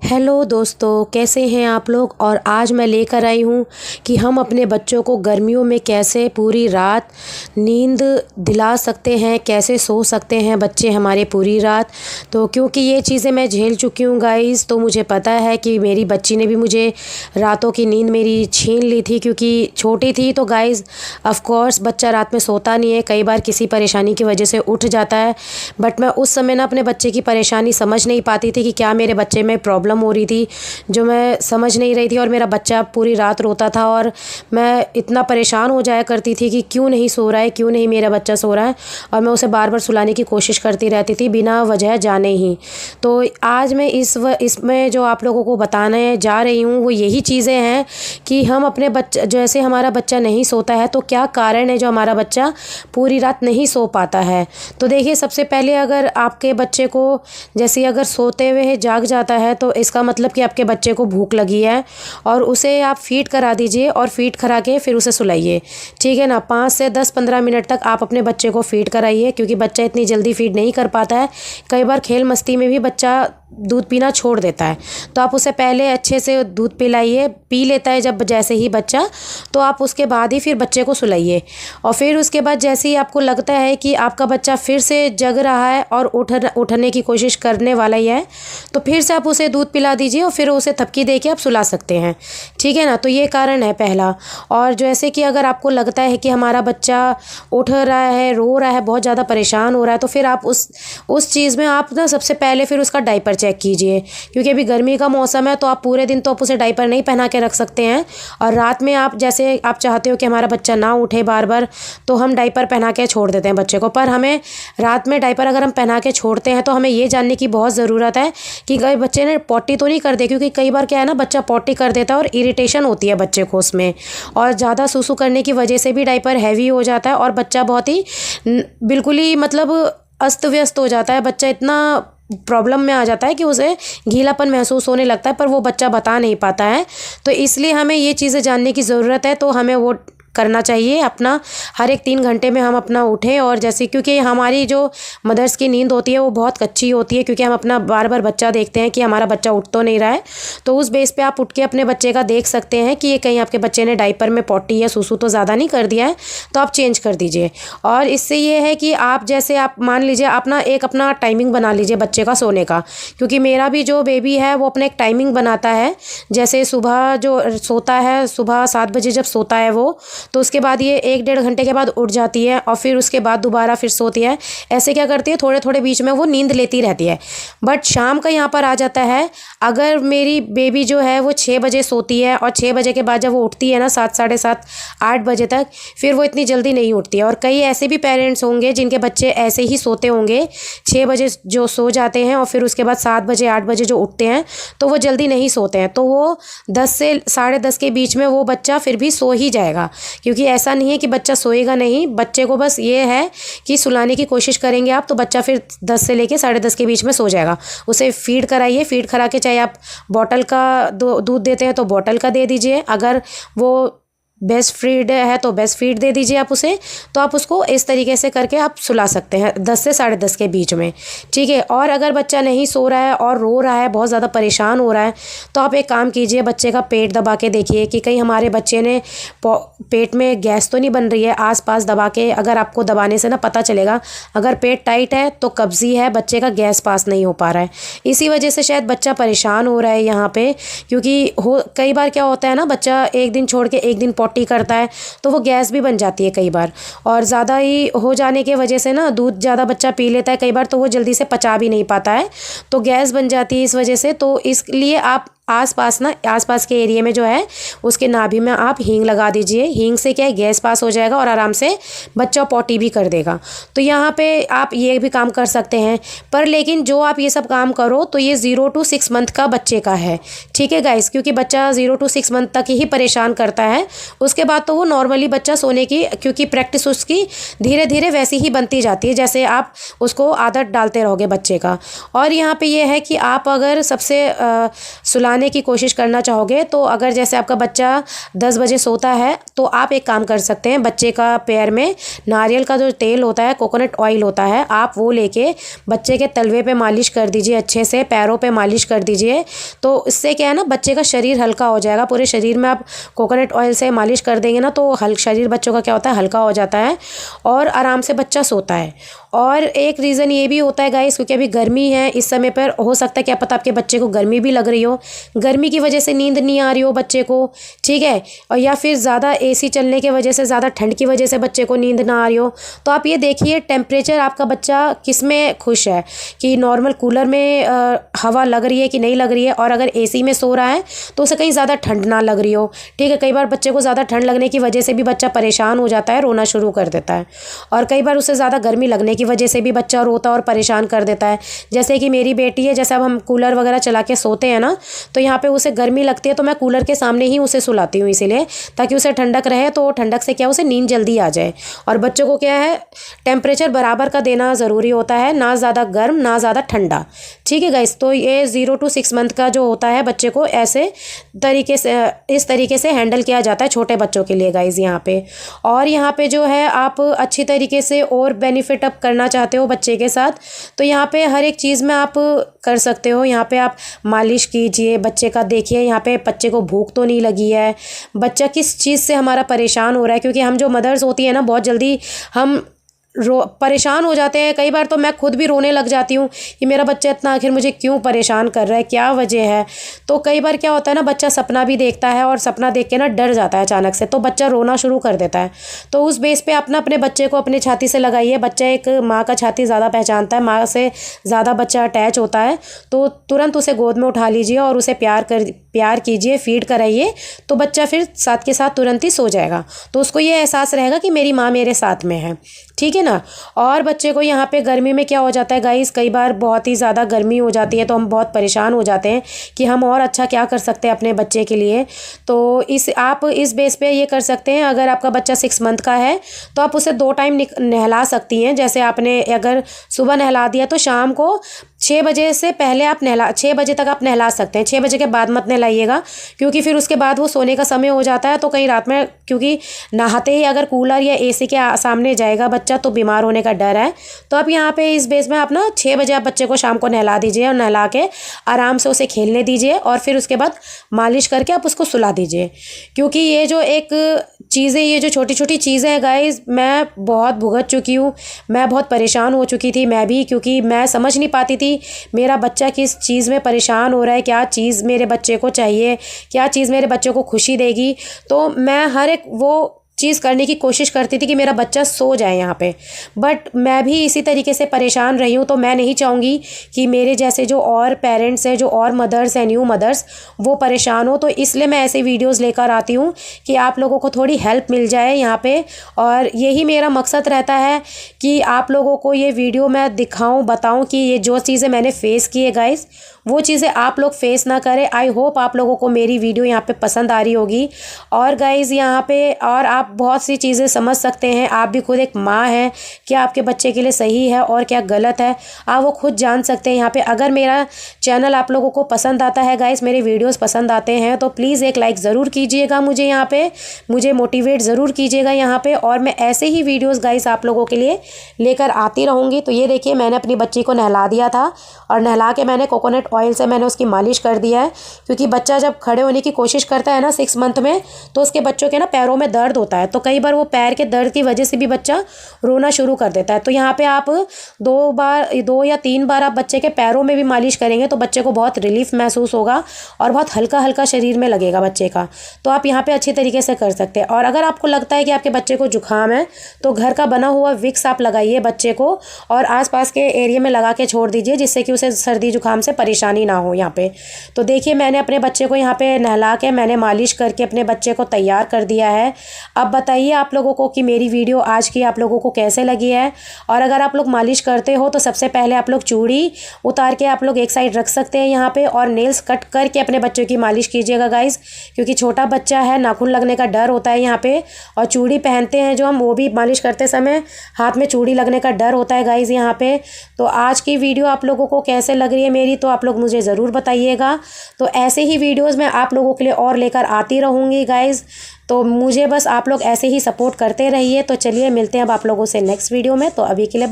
Hello दोस्तों, कैसे हैं आप लोग। और आज मैं लेकर आई हूँ कि हम अपने बच्चों को गर्मियों में कैसे पूरी रात नींद दिला सकते हैं, कैसे सो सकते हैं बच्चे हमारे पूरी रात। तो क्योंकि ये चीज़ें मैं झेल चुकी हूँ गाइस, तो मुझे पता है कि मेरी बच्ची ने भी मुझे रातों की नींद मेरी छीन ली थी क्योंकि छोटी थी। तो गाइस ऑफ कोर्स बच्चा रात में सोता नहीं है, कई बार किसी परेशानी की वजह से उठ जाता है। बट मैं उस समय ना अपने बच्चे की परेशानी समझ नहीं पाती थी कि क्या मेरे बच्चे में प्रॉब्लम हो रही थी जो मैं समझ नहीं रही थी। और मेरा बच्चा पूरी रात रोता था और मैं इतना परेशान हो जाया करती थी कि क्यों नहीं सो रहा है, क्यों नहीं मेरा बच्चा सो रहा है। और मैं उसे बार बार सुलाने की कोशिश करती रहती थी बिना वजह जाने ही। तो आज मैं इसमें जो आप लोगों को बताने जा रही हूँ वो यही चीज़ें हैं कि हम अपने बच्चा, जैसे हमारा बच्चा नहीं सोता है तो क्या कारण है जो हमारा बच्चा पूरी रात नहीं सो पाता है। तो देखिए, सबसे पहले अगर आपके बच्चे को जैसे अगर सोते हुए जाग जाता है तो इसका मतलब कि आपके बच्चे को भूख लगी है और उसे आप फीड करा दीजिए और फीड करा के फिर उसे सुलाइए। ठीक है ना। 5 से 10-15 मिनट तक आप अपने बच्चे को फीड कराइए क्योंकि बच्चा इतनी जल्दी फीड नहीं कर पाता है। कई बार खेल मस्ती में भी बच्चा दूध पीना छोड़ देता है, तो आप उसे पहले अच्छे से दूध पिलाइए। पी लेता है जब जैसे ही बच्चा, तो आप उसके बाद ही फिर बच्चे को सुलाइए। और फिर उसके बाद जैसे ही आपको लगता है कि आपका बच्चा फिर से जग रहा है और उठने की कोशिश करने वाला ही है, तो फिर से आप उसे दूध पिला दीजिए और फिर उसे थपकी दे के आप सुला सकते हैं। ठीक है ना। तो ये कारण है पहला। और जैसे कि अगर आपको लगता है कि हमारा बच्चा उठ रहा है, रो रहा है, बहुत ज़्यादा परेशान हो रहा है, तो फिर आप उस चीज़ में आप ना सबसे पहले फिर उसका डायपर चेक कीजिए। क्योंकि अभी गर्मी का मौसम है तो आप पूरे दिन तो आप उसे डायपर नहीं पहना के रख सकते हैं। और रात में आप जैसे आप चाहते हो कि हमारा बच्चा ना उठे बार बार, तो हम डायपर पहना के छोड़ देते हैं बच्चे को। पर हमें रात में डायपर अगर हम पहना के छोड़ते हैं तो हमें ये जानने की बहुत ज़रूरत है कि कई बच्चे ने पॉटी तो नहीं कर दे। क्योंकि कई बार क्या है ना, बच्चा पॉटी कर देता है और इरिटेशन होती है बच्चे को उसमें, और ज़्यादा सूसू करने की वजह से भी डायपर हैवी हो जाता है और बच्चा बहुत ही बिल्कुल ही मतलब अस्त व्यस्त हो जाता है। बच्चा इतना प्रॉब्लम में आ जाता है कि उसे गीलापन महसूस होने लगता है, पर वो बच्चा बता नहीं पाता है। तो इसलिए हमें ये चीज़ें जानने की ज़रूरत है। तो हमें वो करना चाहिए अपना, हर एक 3 घंटे में हम अपना उठें। और जैसे क्योंकि हमारी जो मदर्स की नींद होती है वो बहुत कच्ची होती है, क्योंकि हम अपना बार बार बच्चा देखते हैं कि हमारा बच्चा उठ तो नहीं रहा है। तो उस बेस पे आप उठ के अपने बच्चे का देख सकते हैं कि ये कहीं आपके बच्चे ने डायपर में पॉटी या सूसू तो ज़्यादा नहीं कर दिया है, तो आप चेंज कर दीजिए। और इससे ये है कि आप जैसे आप मान लीजिए अपना टाइमिंग बना लीजिए बच्चे का सोने का। क्योंकि मेरा भी जो बेबी है वो अपना एक टाइमिंग बनाता है। जैसे सुबह जो सोता है, सुबह 7 बजे जब सोता है वो, तो उसके बाद ये 1-1.5 घंटे के बाद उठ जाती है और फिर उसके बाद दोबारा फिर सोती है। ऐसे क्या करती है, थोड़े थोड़े बीच में वो नींद लेती रहती है। बट शाम का यहाँ पर आ जाता है, अगर मेरी बेबी जो है वो 6 बजे सोती है और 6 बजे के बाद जब वो उठती है ना 7, साढ़े 7, 8 बजे तक, फिर वो इतनी जल्दी नहीं उठती है। और कई ऐसे भी पेरेंट्स होंगे जिनके बच्चे ऐसे ही सोते होंगे, 6 बजे जो सो जाते हैं और फिर उसके बाद 7 बजे 8 बजे जो उठते हैं, तो वो जल्दी नहीं सोते हैं। तो वो 10 से साढ़े 10 के बीच में वो बच्चा फिर भी सो ही जाएगा। क्योंकि ऐसा नहीं है कि बच्चा सोएगा नहीं, बच्चे को बस ये है कि सुलाने की कोशिश करेंगे आप तो बच्चा फिर 10 से लेके साढ़े 10 के बीच में सो जाएगा। उसे फीड कराइए, फीड करा के चाहे आप बॉटल का दूध देते हैं तो बॉटल का दे दीजिए, अगर वो बेस्ट फीड है तो बेस्ट फीड दे दीजिए आप उसे। तो आप उसको इस तरीके से करके आप सुला सकते हैं 10 से साढ़े 10 के बीच में। ठीक है। और अगर बच्चा नहीं सो रहा है और रो रहा है, बहुत ज़्यादा परेशान हो रहा है, तो आप एक काम कीजिए, बच्चे का पेट दबा के देखिए कि कहीं हमारे बच्चे ने पेट में गैस तो नहीं बन रही है। आसपास दबा के, अगर आपको दबाने से ना पता चलेगा, अगर पेट टाइट है तो कब्जी है, बच्चे का गैस पास नहीं हो पा रहा है। इसी वजह से शायद बच्चा परेशान हो रहा है यहाँ पे। क्योंकि कई बार क्या होता है ना, बच्चा एक दिन छोड़ के एक दिन पॉटी करता है तो वो गैस भी बन जाती है कई बार। और ज़्यादा ही हो जाने की वजह से ना, दूध ज़्यादा बच्चा पी लेता है कई बार, तो वो जल्दी से पचा भी नहीं पाता है, तो गैस बन जाती है इस वजह से। तो इसलिए आप आसपास के एरिया में जो है उसके नाभि में आप हींग लगा दीजिए। हींग से क्या है, गैस पास हो जाएगा और आराम से बच्चा पॉटी भी कर देगा। तो यहाँ पे आप ये भी काम कर सकते हैं। पर लेकिन जो आप ये सब काम करो तो ये 0 to 6 मंथ का बच्चे का है। ठीक है गाइस। क्योंकि बच्चा 0 to 6 मंथ तक ही परेशान करता है, उसके बाद तो वो नॉर्मली बच्चा सोने की, क्योंकि प्रैक्टिस उसकी धीरे धीरे वैसी ही बनती जाती है जैसे आप उसको आदत डालते रहोगे बच्चे का। और यहाँ पे ये है कि आप अगर सबसे सुलाने सुलाने की कोशिश करना चाहोगे तो अगर जैसे आपका बच्चा 10 बजे सोता है तो आप एक काम कर सकते हैं, बच्चे का पैर में नारियल का जो तेल होता है, कोकोनट ऑयल होता है, आप वो लेके बच्चे के तलवे पे मालिश कर दीजिए, अच्छे से पैरों पे मालिश कर दीजिए। तो इससे क्या है ना, बच्चे का शरीर हल्का हो जाएगा। पूरे शरीर में आप कोकोनट ऑयल से मालिश कर देंगे ना तो शरीर बच्चों का क्या होता है, हल्का हो जाता है और आराम से बच्चा सोता है। और एक रीज़न ये भी होता है गाइस, क्योंकि अभी गर्मी है इस समय पर, हो सकता है क्या पता आपके बच्चे को गर्मी भी लग रही हो, गर्मी की वजह से नींद नहीं आ रही हो बच्चे को, ठीक है, और या फिर ज़्यादा एसी चलने की वजह से, ज़्यादा ठंड की वजह से बच्चे को नींद ना आ रही हो। तो आप ये देखिए टेम्परेचर आपका बच्चा किस में खुश है, कि नॉर्मल कूलर में हवा लग रही है कि नहीं लग रही है, और अगर एसी में सो रहा है तो उसे कहीं ज़्यादा ठंड ना लग रही हो, ठीक है। कई बार बच्चे को ज़्यादा ठंड लगने की वजह से भी बच्चा परेशान हो जाता है, रोना शुरू कर देता है, और कई बार उसे ज़्यादा गर्मी लगने की वजह से भी बच्चा रोता और परेशान कर देता है। जैसे कि मेरी बेटी है, जैसे अब हम कूलर वगैरह चला के सोते हैं ना, तो यहाँ पे उसे गर्मी लगती है तो मैं कूलर के सामने ही उसे सुलाती हूँ, इसीलिए ताकि उसे ठंडक रहे, तो ठंडक से क्या उसे नींद जल्दी आ जाए। और बच्चों को क्या है, टेम्परेचर बराबर का देना ज़रूरी होता है, ना ज़्यादा गर्म ना ज़्यादा ठंडा, ठीक है गाइस। तो ये 0 to 6 मंथ का जो होता है बच्चे को ऐसे तरीके से, इस तरीके से हैंडल किया जाता है छोटे बच्चों के लिए गाइस यहाँ पे। और यहाँ पे जो है आप अच्छी तरीके से और बेनिफिट अप करना चाहते हो बच्चे के साथ, तो यहाँ पे हर एक चीज़ में आप कर सकते हो। यहाँ पे आप मालिश कीजिए बच्चे का, देखिए यहाँ पे बच्चे को भूख तो नहीं लगी है, बच्चा किस चीज़ से हमारा परेशान हो रहा है, क्योंकि हम जो मदर्स होती है ना, बहुत जल्दी हम परेशान हो जाते हैं। कई बार तो मैं खुद भी रोने लग जाती हूँ कि मेरा बच्चा इतना आखिर मुझे क्यों परेशान कर रहा है, क्या वजह है। तो कई बार क्या होता है ना, बच्चा सपना भी देखता है और सपना देख के ना डर जाता है अचानक से, तो बच्चा रोना शुरू कर देता है। तो उस बेस पे अपना अपने बच्चे को अपने छाती से लगाइए। बच्चा एक माँ का छाती ज़्यादा पहचानता है, माँ से ज़्यादा बच्चा अटैच होता है, तो तुरंत उसे गोद में उठा लीजिए और उसे प्यार कीजिए, फीड कराइए, तो बच्चा फिर साथ के साथ तुरंत ही सो जाएगा। तो उसको ये एहसास रहेगा कि मेरी माँ मेरे साथ में है, ठीक है ना। और बच्चे को यहाँ पे गर्मी में क्या हो जाता है गाइस, कई बार बहुत ही ज़्यादा गर्मी हो जाती है तो हम बहुत परेशान हो जाते हैं कि हम और अच्छा क्या कर सकते हैं अपने बच्चे के लिए। तो आप इस बेस पे ये कर सकते हैं, अगर आपका बच्चा 6 मंथ का है तो आप उसे 2 टाइम नहला सकती हैं। जैसे आपने अगर सुबह नहला दिया तो शाम को 6 बजे से पहले आप 6 बजे तक आप नहला सकते हैं। 6 बजे के बाद मत नहलाइएगा, क्योंकि फिर उसके बाद वो सोने का समय हो जाता है, तो कहीं रात में, क्योंकि नहाते ही अगर कूलर या एसी के सामने जाएगा बच्चा तो बीमार होने का डर है। तो आप यहाँ पे इस बेस में आप ना 6 बजे आप बच्चे को शाम को नहला दीजिए, और नहला के आराम से उसे खेलने दीजिए, और फिर उसके बाद मालिश करके आप उसको सुला दीजिए। क्योंकि ये जो एक चीज़ें, ये जो छोटी छोटी चीज़ें हैं गाइस, मैं बहुत भुगत चुकी हूँ, मैं बहुत परेशान हो चुकी थी मैं भी, क्योंकि मैं समझ नहीं पाती थी मेरा बच्चा किस चीज़ में परेशान हो रहा है, क्या चीज़ मेरे बच्चे को चाहिए, क्या चीज़ मेरे बच्चे को खुशी देगी। तो मैं हर एक वो चीज़ करने की कोशिश करती थी कि मेरा बच्चा सो जाए यहाँ पे, बट मैं भी इसी तरीके से परेशान रही हूँ। तो मैं नहीं चाहूँगी कि मेरे जैसे जो और पेरेंट्स हैं, जो और मदर्स हैं, न्यू मदर्स, वो परेशान हो। तो इसलिए मैं ऐसे वीडियोस लेकर आती हूँ कि आप लोगों को थोड़ी हेल्प मिल जाए यहाँ पे, और यही मेरा मकसद रहता है कि आप लोगों को ये वीडियो मैं दिखाऊँ, बताऊँ कि ये जो चीज़ें मैंने फ़ेस की है गाइस, वो चीज़ें आप लोग फेस ना करें। आई होप आप लोगों को मेरी वीडियो यहाँ पे पसंद आ रही होगी। और गाइज़ यहाँ पे और आप बहुत सी चीज़ें समझ सकते हैं, आप भी खुद एक माँ हैं, क्या आपके बच्चे के लिए सही है और क्या गलत है, आप वो खुद जान सकते हैं यहाँ पे। अगर मेरा चैनल आप लोगों को पसंद आता है गाइज़, मेरे वीडियोज़ पसंद आते हैं, तो प्लीज़ एक लाइक ज़रूर कीजिएगा मुझे यहाँ पे, मुझे मोटिवेट ज़रूर कीजिएगा यहाँ पे। और मैं ऐसे ही वीडियोज़ गाइज़ आप लोगों के लिए लेकर आती रहूँगी। तो ये देखिए, मैंने अपनी बच्ची को नहला दिया था, और नहला के मैंने कोकोनट ऑयल से मैंने उसकी मालिश कर दिया है। क्योंकि बच्चा जब खड़े होने की कोशिश करता है ना 6 मंथ में, तो उसके बच्चों के ना पैरों में दर्द होता है, तो कई बार वो पैर के दर्द की वजह से भी बच्चा रोना शुरू कर देता है। तो यहाँ पे आप 2 या 3 बार आप बच्चे के पैरों में भी मालिश करेंगे तो बच्चे को बहुत रिलीफ महसूस होगा और बहुत हल्का हल्का शरीर में लगेगा बच्चे का। तो आप यहाँ पे अच्छी तरीके से कर सकते हैं। और अगर आपको लगता है कि आपके बच्चे को जुकाम है तो घर का बना हुआ विक्स आप लगाइए बच्चे को, और आसपास के एरिया में लगा के छोड़ दीजिए, जिससे कि उसे सर्दी जुकाम से परेशानी ना हो यहाँ पे। तो देखिए, मैंने अपने बच्चे को यहाँ पे नहला के मैंने मालिश करके अपने बच्चे को तैयार कर दिया है। अब बताइए आप लोगों को कि मेरी वीडियो आज की आप लोगों को कैसे लगी है। और अगर आप लोग मालिश करते हो तो सबसे पहले आप लोग चूड़ी उतार के आप लोग एक साइड रख सकते हैं यहाँ पे, और नेल्स कट करके अपने बच्चों की मालिश कीजिएगा गाइज, क्योंकि छोटा बच्चा है, नाखून लगने का डर होता है यहाँ पे। और चूड़ी पहनते हैं जो हम, वो भी मालिश करते समय हाथ में चूड़ी लगने का डर होता है गाइज यहाँ पे। तो आज की वीडियो आप लोगों को कैसे लग रही है मेरी, तो आप लोग लोग मुझे ज़रूर बताइएगा। तो ऐसे ही वीडियोज़ मैं आप लोगों के लिए और लेकर आती रहूँगी गाइज़। तो मुझे बस आप लोग ऐसे ही सपोर्ट करते रहिए। तो चलिए मिलते हैं अब आप लोगों से नेक्स्ट वीडियो में। तो अभी के लिए